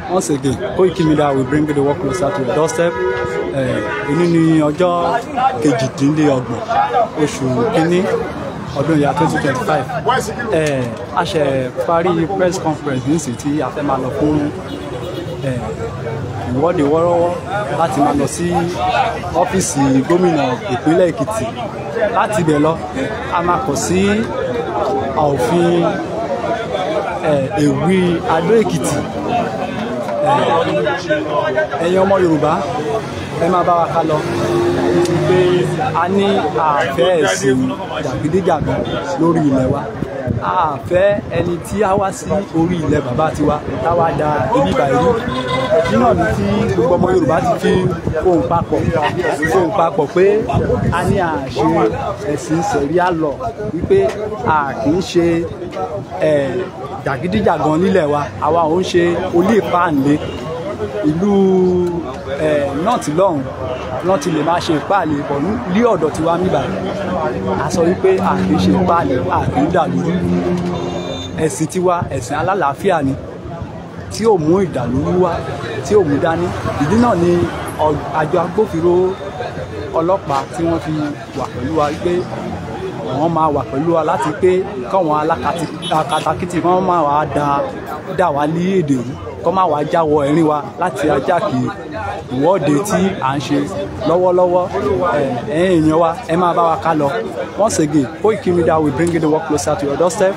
Once again, Koiki Media will bring the work closer to your doorstep. Èní ní ọjọ́ kejìdínlọ́gbọ̀n oṣù kínní ọdún ìyá 2025. A ṣe parí press conference ní ìsìn tí a fẹ́ máa lọ fún ìwọ́de wọ́rọ́wọ́ láti máa lọ sí ọ́fíìsì gómìnà ìpínlẹ̀ Èkìtì. Láti ibẹ̀ lọ, a máa kọ̀ sí òfin Èwí Adó Èkìtì. Ẹ̀yin ọmọ Yorùbá, ẹ máa bá wa ká lọ pé a ní àfẹ́ ẹ̀sìn jàgídíjàgan lórí ilẹ̀ wa. Àfẹ́ ẹni tí a wá sí orí ilẹ̀ bàbá tiwa táwa da ibi bàìrú. Ìdí náà ni tí gbogbo ọmọ Yorùbá ti fi ohùn papọ̀ pé a ní àṣẹ ẹ̀sìn ṣẹ̀ríà lọ wípé a kì í ṣe jàgídíjàgan nílẹ̀ wa. Àwa ò ń ṣe olí ìpáǹlé. Ìlú nọ́ọ̀tì lọ́hùn wọ́n ti lè máa ṣe ìpáàlè pọ̀ ní ọ̀dọ̀ tiwa níbà. A sọ wípé a kì í ṣe ìpáàlè, a kì í dàlúrú. Ẹ̀sìn tiwa ẹ̀sìn alálàáfíà ni tí ò mú ìdàlúrú wá, tí ò mú dání. Ìdí náà ni àjọ agbófinró ọlọ́pàá tí wọ́n fi wà pẹ̀lú wa wípé wọ́n máa wà pẹ̀lú wa láti pé káwọn alákatakítí wọ́n máa wá dá wa ní èdè rú, kọ́ máa wá jáwọ́ ẹ̀rín wa láti ajáàkì ìwọ́de tí à ń ṣe lọ́wọ́lọ́wọ́. Ẹ̀yin èèyàn wa, ẹ máa bá wa ká lọ. Once again, Koiki Media will bring the work closer to your doorstep.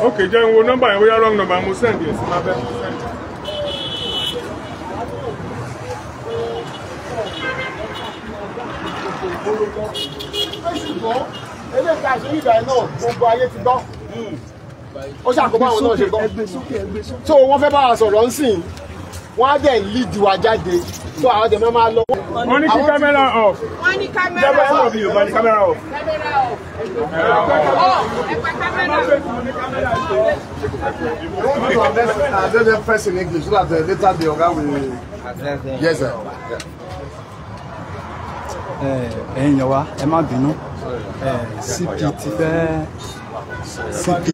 Okay, jẹ́ wo nọ́mbà yẹn, bóyá wrong number mo send yẹn sí máa bẹ́ẹ̀. Ṣùgbọ́n eléyìí ká ṣe ìgbà náà gbogbo ayé ti gbọ́. Ó ṣàkóbá àwọn náà ṣe gbọ́. So wọ́n fẹ́ bá wa sọ̀rọ̀ ń sìn, wọ́n á dẹ̀ lead wa jáde. So àwọn dẹ̀ máa lọ. Wọ́n ní kí kámẹ́rà off. Wọ́n ní kámẹ́rà off. Jẹ́bẹ́ ẹ̀rọ Yorùbá ní kámẹ́rà off. Kámẹ́rà off. Ẹ̀pà kámẹ́rà. I don't have press in English so that later the oga will. Yes, sir. Ẹ̀yin yẹn wa, ẹ má bínú. CP ti fẹ́ CP.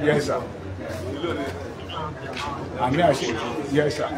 Yes, sir. Yes, sir.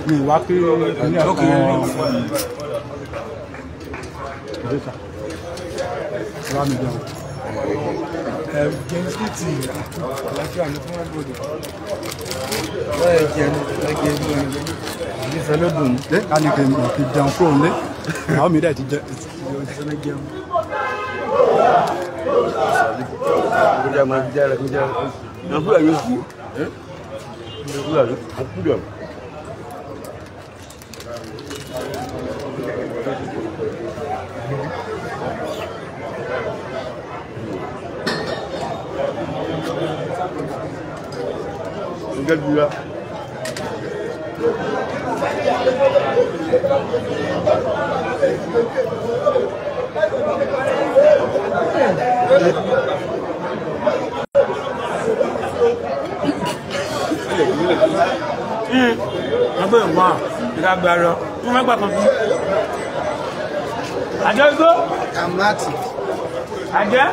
mi wá pé ní ọkàn wá mi jẹun. James Kiti àlàáfíà ní fún ẹgbòdì lọ́yẹ̀ jẹun lẹ́gbẹ̀ẹ́ ẹgbẹ́ ìfẹ́ lódùn ká ní kí n fi jẹun kúrò nílé àwọn mi dẹ̀ ti jẹ jẹun. Kuja majara kuja nakula yoku nakula nakula Enggak Abẹ́ ìwà ìdágbàrọ̀ fún mẹ́gbà kan fún. Àjẹ́ igbó? Àjẹ́?